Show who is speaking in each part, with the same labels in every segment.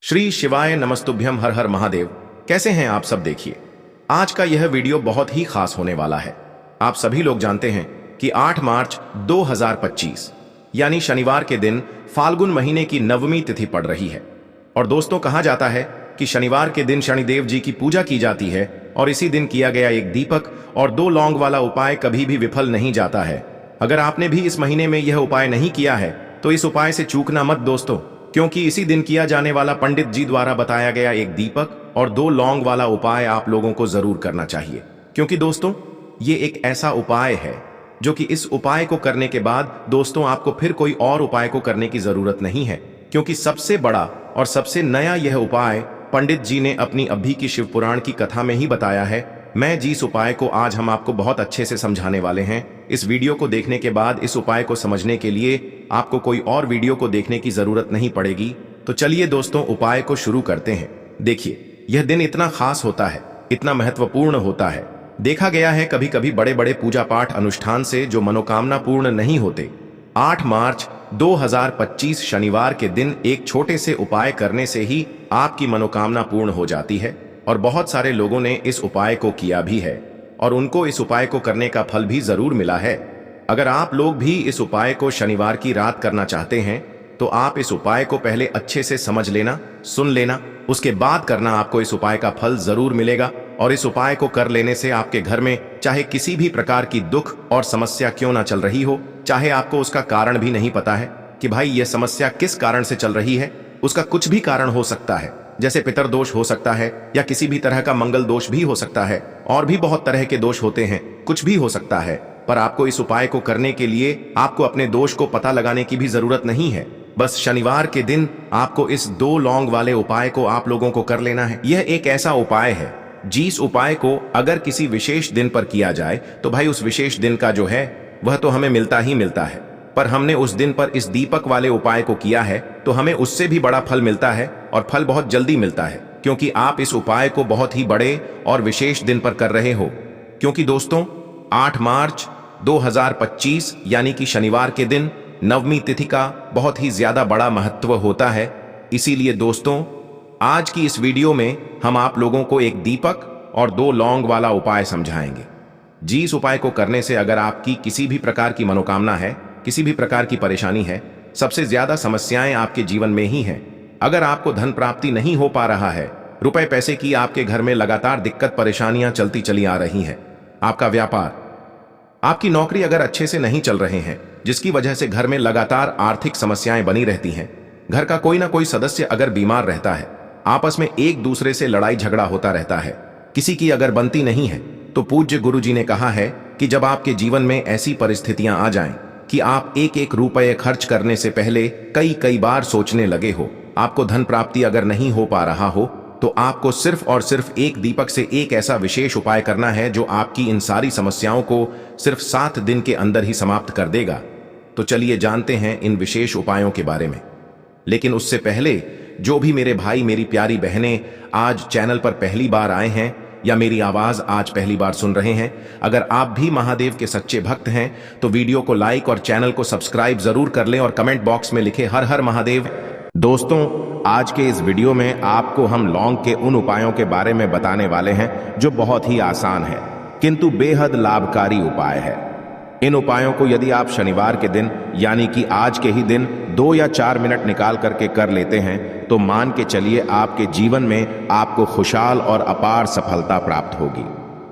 Speaker 1: श्री शिवाय नमस्तुभ्यम, हर हर महादेव। कैसे हैं आप सब? देखिए, आज का यह वीडियो बहुत ही खास होने वाला है। आप सभी लोग जानते हैं कि 8 मार्च 2025 यानी शनिवार के दिन फाल्गुन महीने की नवमी तिथि पड़ रही है। और दोस्तों, कहा जाता है कि शनिवार के दिन शनिदेव जी की पूजा की जाती है और इसी दिन किया गया एक दीपक और 2 लौंग वाला उपाय कभी भी विफल नहीं जाता है। अगर आपने भी इस महीने में यह उपाय नहीं किया है तो इस उपाय से चूकना मत दोस्तों, क्योंकि इसी दिन किया जाने वाला पंडित जी द्वारा बताया गया एक दीपक और 2 लौंग वाला उपाय आप लोगों को जरूर करना चाहिए। क्योंकि दोस्तों, ये एक ऐसा उपाय है जो कि इस उपाय को करने के बाद दोस्तों आपको फिर कोई और उपाय को करने की जरूरत नहीं है, क्योंकि सबसे बड़ा और सबसे नया यह उपाय पंडित जी ने अपनी अभी की शिव पुराण की कथा में ही बताया है। मैं जिस उपाय को आज हम आपको बहुत अच्छे से समझाने वाले हैं, इस वीडियो को देखने के बाद इस उपाय को समझने के लिए आपको कोई और वीडियो को देखने की जरूरत नहीं पड़ेगी। तो चलिए दोस्तों, उपाय को शुरू करते हैं। देखिए, यह दिन इतना खास होता है, इतना महत्वपूर्ण होता है। देखा गया है कभी कभी बड़े बड़े पूजा पाठ अनुष्ठान से जो मनोकामना पूर्ण नहीं होते, 8 मार्च 2025 शनिवार के दिन एक छोटे से उपाय करने से ही आपकी मनोकामना पूर्ण हो जाती है। और बहुत सारे लोगों ने इस उपाय को किया भी है और उनको इस उपाय को करने का फल भी जरूर मिला है। अगर आप लोग भी इस उपाय को शनिवार की रात करना चाहते हैं तो आप इस उपाय को पहले अच्छे से समझ लेना, सुन लेना, उसके बाद करना। आपको इस उपाय का फल जरूर मिलेगा और इस उपाय को कर लेने से आपके घर में चाहे किसी भी प्रकार की दुख और समस्या क्यों ना चल रही हो, चाहे आपको उसका कारण भी नहीं पता है कि भाई यह समस्या किस कारण से चल रही है, उसका कुछ भी कारण हो सकता है, जैसे पितरदोष हो सकता है या किसी भी तरह का मंगल दोष भी हो सकता है, और भी बहुत तरह के दोष होते हैं, कुछ भी हो सकता है। पर आपको इस उपाय को करने के लिए आपको अपने दोष को पता लगाने की भी जरूरत नहीं है। बस शनिवार के दिन आपको इस 2 लौंग वाले उपाय को आप लोगों को कर लेना है। यह एक ऐसा उपाय है जिस उपाय को अगर किसी विशेष दिन पर किया जाए तो भाई उस विशेष दिन का जो है वह तो हमें मिलता ही मिलता है, पर हमने उस दिन पर इस दीपक वाले उपाय को किया है तो हमें उससे भी बड़ा फल मिलता है और फल बहुत जल्दी मिलता है, क्योंकि आप इस उपाय को बहुत ही बड़े और विशेष दिन पर कर रहे हो। क्योंकि दोस्तों, 8 मार्च 2025 यानी कि शनिवार के दिन नवमी तिथि का बहुत ही ज्यादा बड़ा महत्व होता है। इसीलिए दोस्तों, आज की इस वीडियो में हम आप लोगों को एक दीपक और 2 लौंग वाला उपाय समझाएंगे। जिस उपाय को करने से अगर आपकी किसी भी प्रकार की मनोकामना है, किसी भी प्रकार की परेशानी है, सबसे ज्यादा समस्याएं आपके जीवन में ही हैं। अगर आपको धन प्राप्ति नहीं हो पा रहा है, रुपए पैसे की आपके घर में लगातार दिक्कत परेशानियां चलती चली आ रही हैं, आपका व्यापार, आपकी नौकरी अगर अच्छे से नहीं चल रहे हैं, जिसकी वजह से घर में लगातार आर्थिक समस्याएं बनी रहती हैं, घर का कोई ना कोई सदस्य अगर बीमार रहता है, आपस में एक दूसरे से लड़ाई झगड़ा होता रहता है, किसी की अगर बनती नहीं है, तो पूज्य गुरु जी ने कहा है कि जब आपके जीवन में ऐसी परिस्थितियां आ जाएं कि आप एक एक रुपये खर्च करने से पहले कई बार सोचने लगे हो, आपको धन प्राप्ति अगर नहीं हो पा रहा हो, तो आपको सिर्फ और सिर्फ एक दीपक से एक ऐसा विशेष उपाय करना है जो आपकी इन सारी समस्याओं को सिर्फ 7 दिन के अंदर ही समाप्त कर देगा। तो चलिए जानते हैं इन विशेष उपायों के बारे में। लेकिन उससे पहले जो भी मेरे भाई मेरी प्यारी बहनें आज चैनल पर पहली बार आए हैं या मेरी आवाज आज पहली बार सुन रहे हैं, अगर आप भी महादेव के सच्चे भक्त हैं तो वीडियो को लाइक और चैनल को सब्सक्राइब जरूर कर लें और कमेंट बॉक्स में लिखें हर हर महादेव। दोस्तों, आज के इस वीडियो में आपको हम लौंग के उन उपायों के बारे में बताने वाले हैं जो बहुत ही आसान है किंतु बेहद लाभकारी उपाय है। इन उपायों को यदि आप शनिवार के दिन यानी कि आज के ही दिन 2 या 4 मिनट निकाल करके कर लेते हैं तो मान के चलिए आपके जीवन में आपको खुशहाल और अपार सफलता प्राप्त होगी।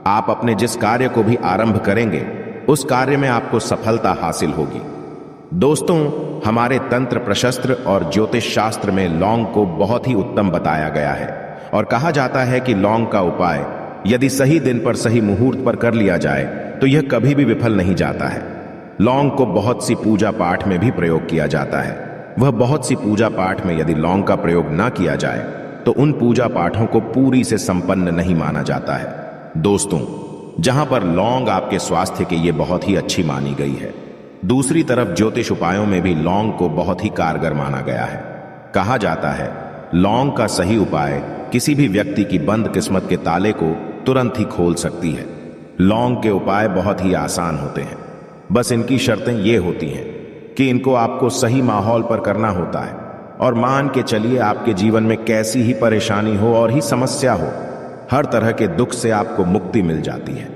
Speaker 1: आप अपने जिस कार्य को भी आरंभ करेंगे उस कार्य में आपको सफलता हासिल होगी। दोस्तों, हमारे तंत्र प्रशस्त्र और ज्योतिष शास्त्र में लौंग को बहुत ही उत्तम बताया गया है और कहा जाता है कि लौंग का उपाय यदि सही दिन पर सही मुहूर्त पर कर लिया जाए तो यह कभी भी विफल नहीं जाता है। लौंग को बहुत सी पूजा पाठ में भी प्रयोग किया जाता है। वह बहुत सी पूजा पाठ में यदि लौंग का प्रयोग ना किया जाए तो उन पूजा पाठों को पूरी से संपन्न नहीं माना जाता है। दोस्तों, जहां पर लौंग आपके स्वास्थ्य के लिए बहुत ही अच्छी मानी गई है, दूसरी तरफ ज्योतिष उपायों में भी लौंग को बहुत ही कारगर माना गया है। कहा जाता है लौंग का सही उपाय किसी भी व्यक्ति की बंद किस्मत के ताले को तुरंत ही खोल सकती है। लौंग के उपाय बहुत ही आसान होते हैं, बस इनकी शर्तें ये होती हैं कि इनको आपको सही माहौल पर करना होता है। और मान के चलिए आपके जीवन में कैसी ही परेशानी हो और ही समस्या हो, हर तरह के दुख से आपको मुक्ति मिल जाती है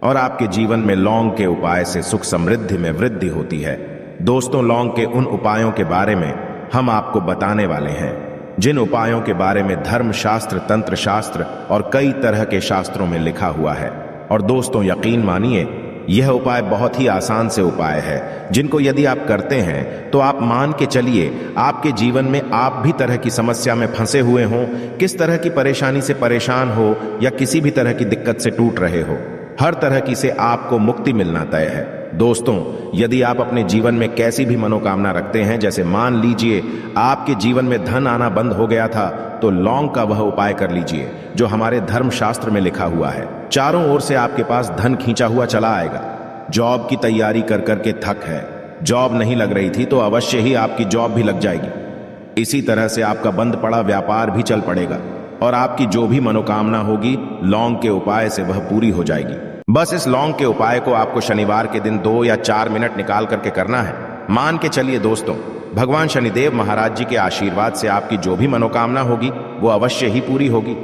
Speaker 1: और आपके जीवन में लौंग के उपाय से सुख समृद्धि में वृद्धि होती है। दोस्तों, लौंग के उन उपायों के बारे में हम आपको बताने वाले हैं जिन उपायों के बारे में धर्म शास्त्र, तंत्र शास्त्र और कई तरह के शास्त्रों में लिखा हुआ है। और दोस्तों, यकीन मानिए, यह उपाय बहुत ही आसान से उपाय है जिनको यदि आप करते हैं तो आप मान के चलिए आपके जीवन में आप भी तरह की समस्या में फंसे हुए हों, किस तरह की परेशानी से परेशान हो या किसी भी तरह की दिक्कत से टूट रहे हो, हर तरह की से आपको मुक्ति मिलना तय है। दोस्तों, यदि आप अपने जीवन में कैसी भी मनोकामना रखते हैं, जैसे मान लीजिए आपके जीवन में धन आना बंद हो गया था, तो लौंग का वह उपाय कर लीजिए जो हमारे धर्म शास्त्र में लिखा हुआ है। चारों ओर से आपके पास धन खींचा हुआ चला आएगा। जॉब की तैयारी कर करके थक है, जॉब नहीं लग रही थी तो अवश्य ही आपकी जॉब भी लग जाएगी। इसी तरह से आपका बंद पड़ा व्यापार भी चल पड़ेगा और आपकी जो भी मनोकामना होगी लौंग के उपाय से वह पूरी हो जाएगी। बस इस लौंग के उपाय को आपको शनिवार के दिन 2 या 4 मिनट निकाल करके करना है। मान के चलिए दोस्तों, भगवान शनिदेव महाराज जी के आशीर्वाद से आपकी जो भी मनोकामना होगी वो अवश्य ही पूरी होगी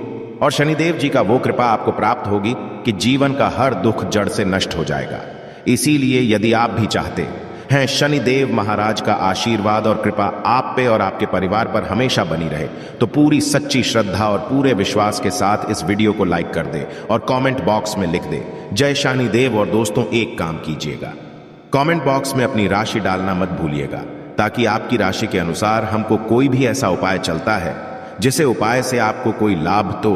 Speaker 1: और शनिदेव जी का वो कृपा आपको प्राप्त होगी कि जीवन का हर दुख जड़ से नष्ट हो जाएगा। इसीलिए यदि आप भी चाहते हैं शनिदेव महाराज का आशीर्वाद और कृपा आप पे और आपके परिवार पर हमेशा बनी रहे, तो पूरी सच्ची श्रद्धा और पूरे विश्वास के साथ इस वीडियो को लाइक कर दे और कमेंट बॉक्स में लिख दे जय शनिदेव। और दोस्तों, एक काम कीजिएगा, कमेंट बॉक्स में अपनी राशि डालना मत भूलिएगा, ताकि आपकी राशि के अनुसार हमको कोई भी ऐसा उपाय चलता है जिसे उपाय से आपको कोई लाभ, तो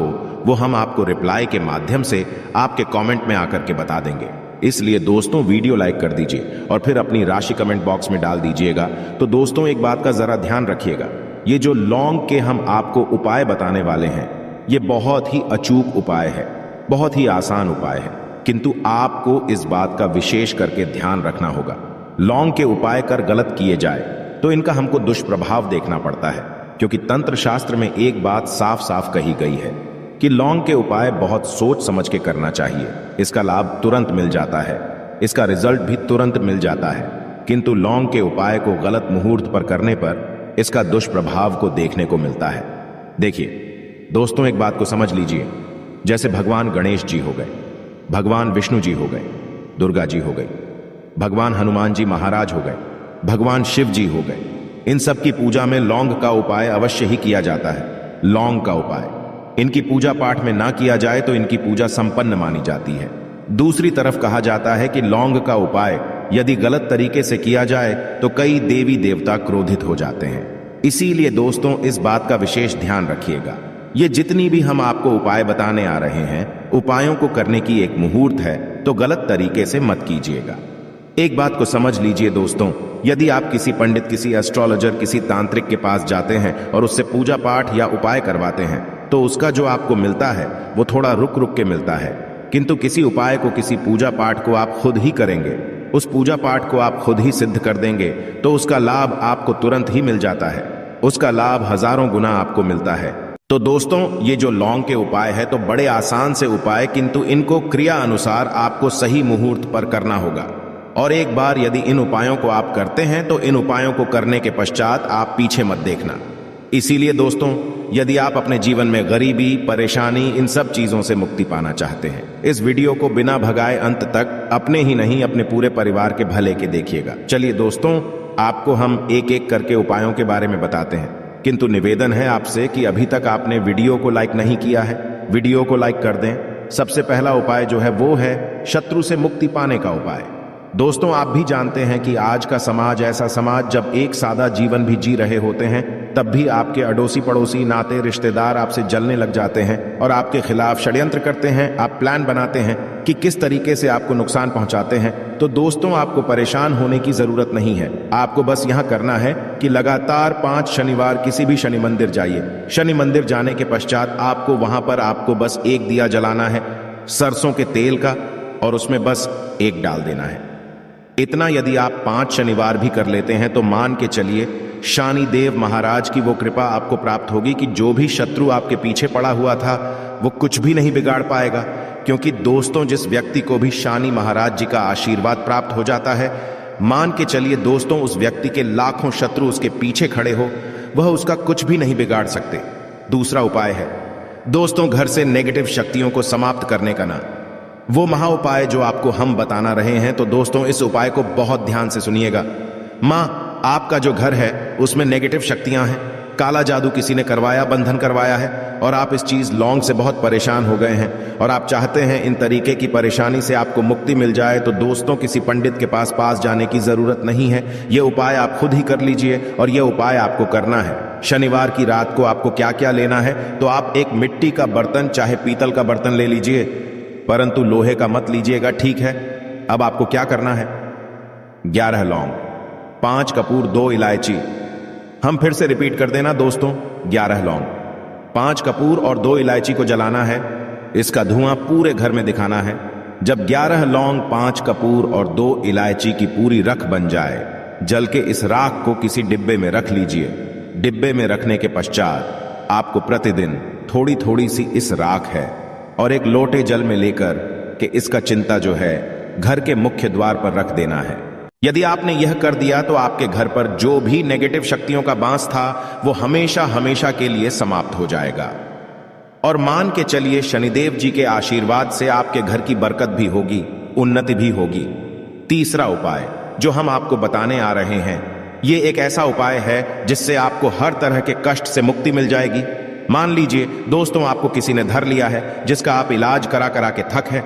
Speaker 1: वो हम आपको रिप्लाई के माध्यम से आपके कमेंट में आकर के बता देंगे। इसलिए दोस्तों, वीडियो लाइक कर दीजिए और फिर अपनी राशि कमेंट बॉक्स में डाल दीजिएगा। तो दोस्तों, एक बात का जरा ध्यान रखिएगा, ये जो लौंग के हम आपको उपाय बताने वाले हैं ये बहुत ही अचूक उपाय है, बहुत ही आसान उपाय है, किंतु आपको इस बात का विशेष करके ध्यान रखना होगा। लौंग के उपाय कर गलत किए जाए तो इनका हमको दुष्प्रभाव देखना पड़ता है, क्योंकि तंत्र शास्त्र में एक बात साफ साफ कही गई है कि लौंग के उपाय बहुत सोच समझ के करना चाहिए। इसका लाभ तुरंत मिल जाता है, इसका रिजल्ट भी तुरंत मिल जाता है, किंतु लौंग के उपाय को गलत मुहूर्त पर करने पर इसका दुष्प्रभाव को देखने को मिलता है। देखिए दोस्तों, एक बात को समझ लीजिए, जैसे भगवान गणेश जी हो गए, भगवान विष्णु जी हो गए, दुर्गा जी हो गई, भगवान हनुमान जी महाराज हो गए, भगवान शिव जी हो गए, इन सब की पूजा में लौंग का उपाय अवश्य ही किया जाता है। लौंग का उपाय इनकी पूजा पाठ में ना किया जाए तो इनकी पूजा संपन्न मानी जाती है। दूसरी तरफ कहा जाता है कि लौंग का उपाय यदि गलत तरीके से किया जाए तो कई देवी देवता क्रोधित हो जाते हैं। इसीलिए दोस्तों, इस बात का विशेष ध्यान रखिएगा। ये जितनी भी हम आपको उपाय बताने आ रहे हैं, उपायों को करने की एक मुहूर्त है, तो गलत तरीके से मत कीजिएगा। एक बात को समझ लीजिए दोस्तों, यदि आप किसी पंडित, किसी एस्ट्रोलॉजर, किसी तांत्रिक के पास जाते हैं और उससे पूजा पाठ या उपाय करवाते हैं, तो उसका जो आपको मिलता है वो थोड़ा रुक रुक के मिलता है। किंतु किसी उपाय को, किसी पूजा पाठ को आप खुद ही करेंगे, उस पूजा पाठ को आप खुद ही सिद्ध कर देंगे, तो उसका लाभ आपको तुरंत ही मिल जाता है, उसका लाभ हजारों गुना आपको मिलता है। तो दोस्तों, ये जो लौंग के उपाय है तो बड़े आसान से उपाय, किंतु इनको क्रिया अनुसार आपको सही मुहूर्त पर करना होगा। और एक बार यदि इन उपायों को आप करते हैं तो इन उपायों को करने के पश्चात आप पीछे मत देखना। इसीलिए दोस्तों, यदि आप अपने जीवन में गरीबी, परेशानी, इन सब चीजों से मुक्ति पाना चाहते हैं, इस वीडियो को बिना भगाए अंत तक अपने ही नहीं अपने पूरे परिवार के भले के देखिएगा। चलिए दोस्तों, आपको हम एक एक करके उपायों के बारे में बताते हैं, किंतु निवेदन है आपसे कि अभी तक आपने वीडियो को लाइक नहीं किया है, वीडियो को लाइक कर दें। सबसे पहला उपाय जो है वो है शत्रु से मुक्ति पाने का उपाय। दोस्तों, आप भी जानते हैं कि आज का समाज ऐसा समाज, जब एक सादा जीवन भी जी रहे होते हैं तब भी आपके अड़ोसी पड़ोसी, नाते रिश्तेदार आपसे जलने लग जाते हैं और आपके खिलाफ षड्यंत्र करते हैं। आप प्लान बनाते हैं कि किस तरीके से आपको नुकसान पहुंचाते हैं। तो दोस्तों, आपको परेशान होने की जरूरत नहीं है। आपको बस यहां करना है कि लगातार 5 शनिवार किसी भी शनि मंदिर जाइए। शनि मंदिर जाने के पश्चात आपको वहां पर आपको बस एक दिया जलाना है सरसों के तेल का, और उसमें बस एक डाल देना है। इतना यदि आप 5 शनिवार भी कर लेते हैं तो मान के चलिए शनिदेव महाराज की वो कृपा आपको प्राप्त होगी कि जो भी शत्रु आपके पीछे पड़ा हुआ था वो कुछ भी नहीं बिगाड़ पाएगा। क्योंकि दोस्तों, जिस व्यक्ति को भी शनि महाराज जी का आशीर्वाद प्राप्त हो जाता है, मान के चलिए दोस्तों, उस व्यक्ति के लाखों शत्रु उसके पीछे खड़े हो, वह उसका कुछ भी नहीं बिगाड़ सकते। दूसरा उपाय है दोस्तों, घर से नेगेटिव शक्तियों को समाप्त करने का ना, वो महा उपाय जो आपको हम बताना रहे हैं। तो दोस्तों इस उपाय को बहुत ध्यान से सुनिएगा। मां, आपका जो घर है उसमें नेगेटिव शक्तियां हैं, काला जादू किसी ने करवाया, बंधन करवाया है, और आप इस चीज लौंग से बहुत परेशान हो गए हैं और आप चाहते हैं इन तरीके की परेशानी से आपको मुक्ति मिल जाए। तो दोस्तों किसी पंडित के पास जाने की जरूरत नहीं है, ये उपाय आप खुद ही कर लीजिए। और ये उपाय आपको करना है शनिवार की रात को। आपको क्या क्या लेना है, तो आप एक मिट्टी का बर्तन, चाहे पीतल का बर्तन ले लीजिए, परंतु लोहे का मत लीजिएगा, ठीक है। अब आपको क्या करना है, 11 लौंग, 5 कपूर, 2 इलायची। हम फिर से रिपीट कर देना दोस्तों, 11 लौंग, 5 कपूर और 2 इलायची को जलाना है। इसका धुआं पूरे घर में दिखाना है। जब 11 लौंग, 5 कपूर और 2 इलायची की पूरी रख बन जाए, जल के इस राख को किसी डिब्बे में रख लीजिए। डिब्बे में रखने के पश्चात आपको प्रतिदिन थोड़ी थोड़ी सी इस राख है और एक लोटे जल में लेकर के इसका चिंता जो है घर के मुख्य द्वार पर रख देना है। यदि आपने यह कर दिया तो आपके घर पर जो भी नेगेटिव शक्तियों का बांस था वो हमेशा हमेशा के लिए समाप्त हो जाएगा। और मान के चलिए शनिदेव जी के आशीर्वाद से आपके घर की बरकत भी होगी, उन्नति भी होगी। तीसरा उपाय जो हम आपको बताने आ रहे हैं, ये एक ऐसा उपाय है जिससे आपको हर तरह के कष्ट से मुक्ति मिल जाएगी। मान लीजिए दोस्तों आपको किसी ने धर लिया है, जिसका आप इलाज करा करा के थक है,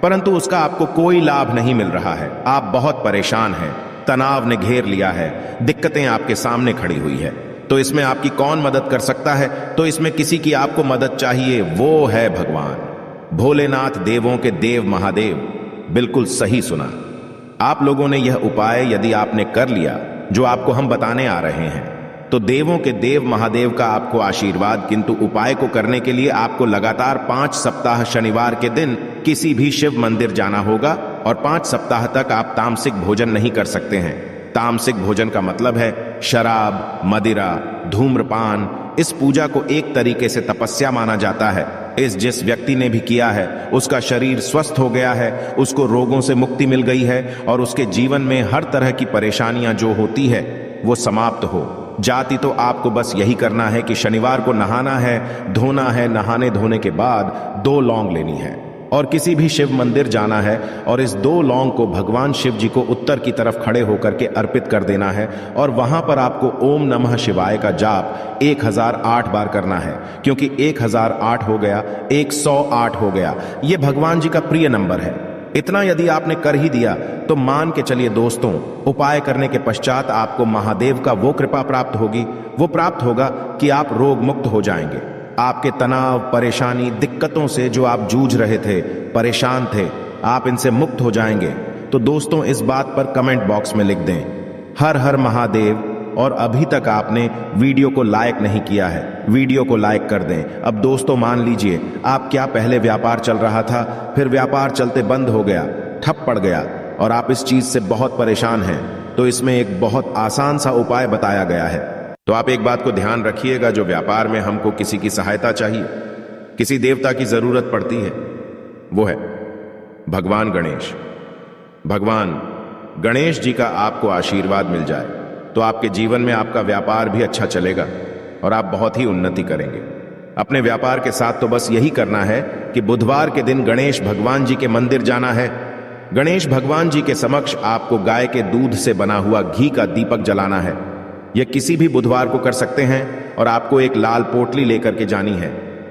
Speaker 1: परंतु उसका आपको कोई लाभ नहीं मिल रहा है। आप बहुत परेशान हैं, तनाव ने घेर लिया है, दिक्कतें आपके सामने खड़ी हुई है। तो इसमें आपकी कौन मदद कर सकता है, तो इसमें किसी की आपको मदद चाहिए, वो है भगवान भोलेनाथ, देवों के देव महादेव। बिल्कुल सही सुना। आप लोगों ने यह उपाय यदि आपने कर लिया जो आपको हम बताने आ रहे हैं, तो देवों के देव महादेव का आपको आशीर्वाद। किंतु उपाय को करने के लिए आपको लगातार 5 सप्ताह शनिवार के दिन किसी भी शिव मंदिर जाना होगा और 5 सप्ताह तक आप तामसिक भोजन नहीं कर सकते हैं। तामसिक भोजन का मतलब है शराब, मदिरा, धूम्रपान। इस पूजा को एक तरीके से तपस्या माना जाता है। जिस व्यक्ति ने भी किया है उसका शरीर स्वस्थ हो गया है, उसको रोगों से मुक्ति मिल गई है और उसके जीवन में हर तरह की परेशानियां जो होती है वो समाप्त हो जाती। तो आपको बस यही करना है कि शनिवार को नहाना है, धोना है, नहाने धोने के बाद 2 लौंग लेनी है और किसी भी शिव मंदिर जाना है और इस 2 लौंग को भगवान शिव जी को उत्तर की तरफ खड़े होकर के अर्पित कर देना है। और वहां पर आपको ओम नमः शिवाय का जाप 1008 बार करना है, क्योंकि 1008 हो गया, 108 हो गया, ये भगवान जी का प्रिय नंबर है। इतना यदि आपने कर ही दिया तो मान के चलिए दोस्तों, उपाय करने के पश्चात आपको महादेव का वो कृपा प्राप्त होगी, वो प्राप्त होगा कि आप रोग मुक्त हो जाएंगे। आपके तनाव, परेशानी, दिक्कतों से जो आप जूझ रहे थे, परेशान थे, आप इनसे मुक्त हो जाएंगे। तो दोस्तों इस बात पर कमेंट बॉक्स में लिख दें हर हर महादेव। और अभी तक आपने वीडियो को लाइक नहीं किया है, वीडियो को लाइक कर दें। अब दोस्तों मान लीजिए आप क्या पहले व्यापार चल रहा था, फिर व्यापार चलते बंद हो गया, ठप पड़ गया और आप इस चीज से बहुत परेशान हैं, तो इसमें एक बहुत आसान सा उपाय बताया गया है। तो आप एक बात को ध्यान रखिएगा, जो व्यापार में हमको किसी की सहायता चाहिए, किसी देवता की जरूरत पड़ती है, वो है भगवान गणेश। भगवान गणेश जी का आपको आशीर्वाद मिल जाए तो आपके जीवन में आपका व्यापार भी अच्छा चलेगा और आप बहुत ही उन्नति करेंगे। अपने व्यापार के साथ तो बस यही करना है कि बुधवार के दिन गणेश भगवान जी के मंदिर जाना है। गणेश भगवान जी के समक्ष आपको गाय के दूध से बना हुआ घी का दीपक जलाना है। यह किसी भी बुधवार को कर सकते हैं और आपको एक लाल पोटली लेकर के जानी है।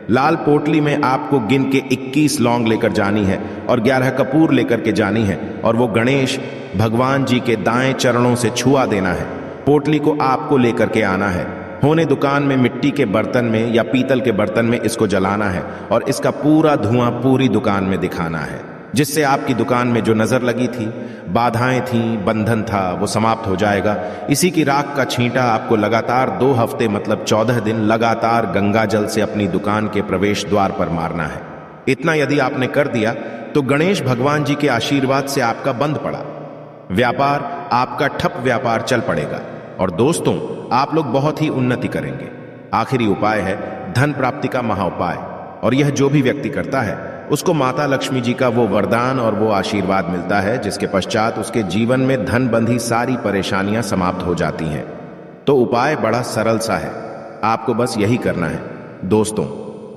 Speaker 1: लाल पोटली में आपको गिन के 21 लौंग लेकर जानी है और 11 कपूर लेकर के जानी है और वो गणेश भगवान जी के दाएं चरणों से छुआ देना है। पोटली को आपको लेकर के आना है। होने दुकान में मिट्टी के बर्तन में या पीतल के बर्तन में इसको जलाना है और इसका पूरा धुआं पूरी दुकान में दिखाना है, जिससे आपकी दुकान में जो नजर लगी थी, बाधाएं थी, बंधन था, वो समाप्त हो जाएगा। इसी की राख का छींटा आपको लगातार 2 हफ्ते मतलब 14 दिन लगातार गंगा जल से अपनी दुकान के प्रवेश द्वार पर मारना है। इतना यदि आपने कर दिया तो गणेश भगवान जी के आशीर्वाद से आपका बंद पड़ा व्यापार, आपका ठप व्यापार चल पड़ेगा और दोस्तों आप लोग बहुत ही उन्नति करेंगे। आखिरी उपाय है धन प्राप्ति का महाउपाय, और यह जो भी व्यक्ति करता है उसको माता लक्ष्मी जी का वो वरदान और वो आशीर्वाद मिलता है, जिसके पश्चात उसके जीवन में धन बंधी सारी परेशानियां समाप्त हो जाती हैं। तो उपाय बड़ा सरल सा है, आपको बस यही करना है। दोस्तों,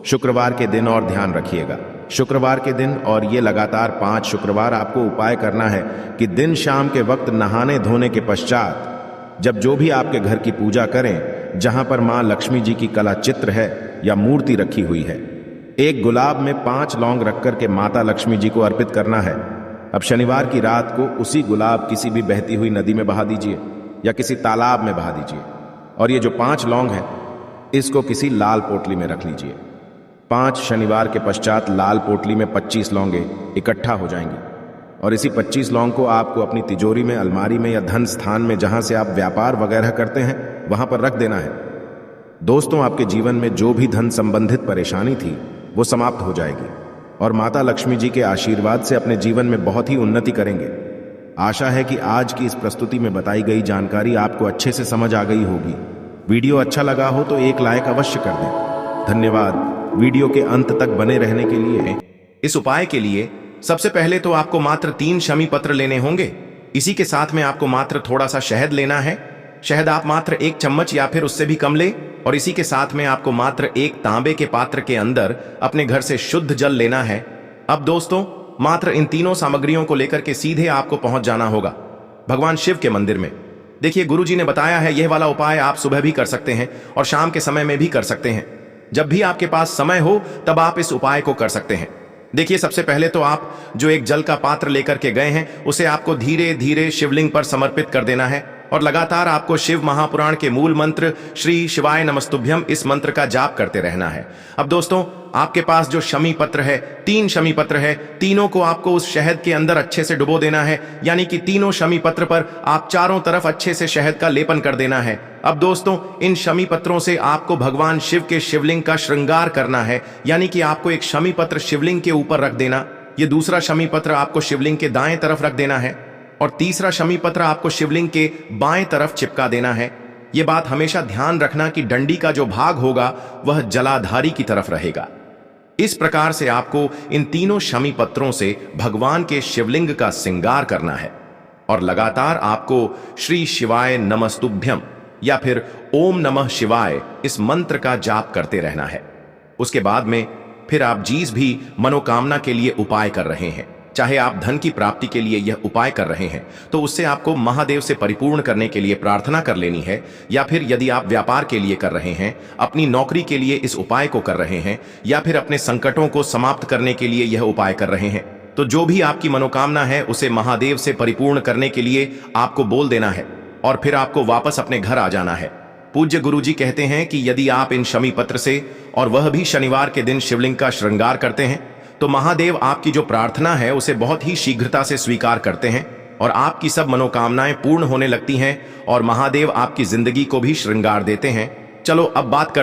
Speaker 1: शुक्रवार के दिन और ध्यान रखिएगा, शुक्रवार के दिन और ये लगातार 5 शुक्रवार आपको उपाय करना है कि दिन शाम के वक्त नहाने धोने के पश्चात जब जो भी आपके घर की पूजा करें, जहां पर मां लक्ष्मी जी की कला चित्र है या मूर्ति रखी हुई है, एक गुलाब में 5 लौंग रख कर के माता लक्ष्मी जी को अर्पित करना है। अब शनिवार की रात को उसी गुलाब किसी भी बहती हुई नदी में बहा दीजिए या किसी तालाब में बहा दीजिए, और ये जो 5 लौंग है इसको किसी लाल पोटली में रख लीजिए। 5 शनिवार के पश्चात लाल पोटली में 25 लौंगे इकट्ठा हो जाएंगी, और इसी 25 लौंग को आपको अपनी तिजोरी में, अलमारी में या धन स्थान में जहां से आप व्यापार वगैरह करते हैं वहां पर रख देना है। दोस्तों, आपके जीवन में जो भी धन संबंधित परेशानी थी वो समाप्त हो जाएगी और माता लक्ष्मी जी के आशीर्वाद से अपने जीवन में बहुत ही उन्नति करेंगे। आशा है कि आज की इस प्रस्तुति में बताई गई जानकारी आपको अच्छे से समझ आ गई होगी। वीडियो अच्छा लगा हो तो एक लाइक अवश्य कर दें। धन्यवाद वीडियो के अंत तक बने रहने के लिए।
Speaker 2: इस उपाय के लिए सबसे पहले तो आपको मात्र 3 शमी पत्र लेने होंगे। इसी के साथ में आपको मात्र थोड़ा सा शहद लेना है। शहद आप मात्र 1 चम्मच या फिर उससे भी कम ले, और इसी के साथ में आपको मात्र एक तांबे के पात्र के अंदर अपने घर से शुद्ध जल लेना है। अब दोस्तों, मात्र इन तीनों सामग्रियों को लेकर के सीधे आपको पहुंच जाना होगा भगवान शिव के मंदिर में। देखिए, गुरुजी ने बताया है यह वाला उपाय आप सुबह भी कर सकते हैं और शाम के समय में भी कर सकते हैं। जब भी आपके पास समय हो तब आप इस उपाय को कर सकते हैं। देखिए, सबसे पहले तो आप जो एक जल का पात्र लेकर के गए हैं उसे आपको धीरे धीरे शिवलिंग पर समर्पित कर देना है, और लगातार आपको शिव महापुराण के मूल मंत्र श्री शिवाय नमस्तुभ्यम इस मंत्र का जाप करते रहना है। अब दोस्तों, आपके पास जो शमी पत्र है, 3 शमी पत्र है, तीनों को आपको उस शहद के अंदर अच्छे से डुबो देना है। यानी कि तीनों शमी पत्र पर आप चारों तरफ अच्छे से शहद का लेपन कर देना है। अब दोस्तों, इन शमी पत्रों से आपको भगवान शिव के शिवलिंग का श्रृंगार करना है। यानी कि आपको एक शमी पत्र शिवलिंग के ऊपर रख देना, ये दूसरा शमी पत्र आपको शिवलिंग के दाएं तरफ रख देना है, और तीसरा शमी पत्र आपको शिवलिंग के बाएं तरफ चिपका देना है। यह बात हमेशा ध्यान रखना कि डंडी का जो भाग होगा वह जलाधारी की तरफ रहेगा। इस प्रकार से आपको इन तीनों शमी पत्रों से भगवान के शिवलिंग का श्रृंगार करना है, और लगातार आपको श्री शिवाय नमस्तुभ्यम या फिर ओम नमः शिवाय इस मंत्र का जाप करते रहना है। उसके बाद में फिर आप जिस भी मनोकामना के लिए उपाय कर रहे हैं, चाहे आप धन की प्राप्ति के लिए यह उपाय कर रहे हैं तो उससे आपको महादेव से परिपूर्ण करने के लिए प्रार्थना कर लेनी है, या फिर यदि आप व्यापार के लिए कर रहे हैं, अपनी नौकरी के लिए इस उपाय को कर रहे हैं, या फिर अपने संकटों को समाप्त करने के लिए यह उपाय कर रहे हैं, तो जो भी आपकी मनोकामना है उसे महादेव से परिपूर्ण करने के लिए आपको बोल देना है, और फिर आपको वापस अपने घर आ जाना है। पूज्य गुरुजी कहते हैं कि यदि आप इन शमी पत्र से, और वह भी शनिवार के दिन, शिवलिंग का श्रृंगार करते हैं तो महादेव आपकी जो प्रार्थना है उसे बहुत ही शीघ्रता से स्वीकार करते हैं, और आपकी सब मनोकामनाएं पूर्ण होने लगती हैं, और महादेव आपकी जिंदगी को भी श्रृंगार देते हैं। चलो अब बात कर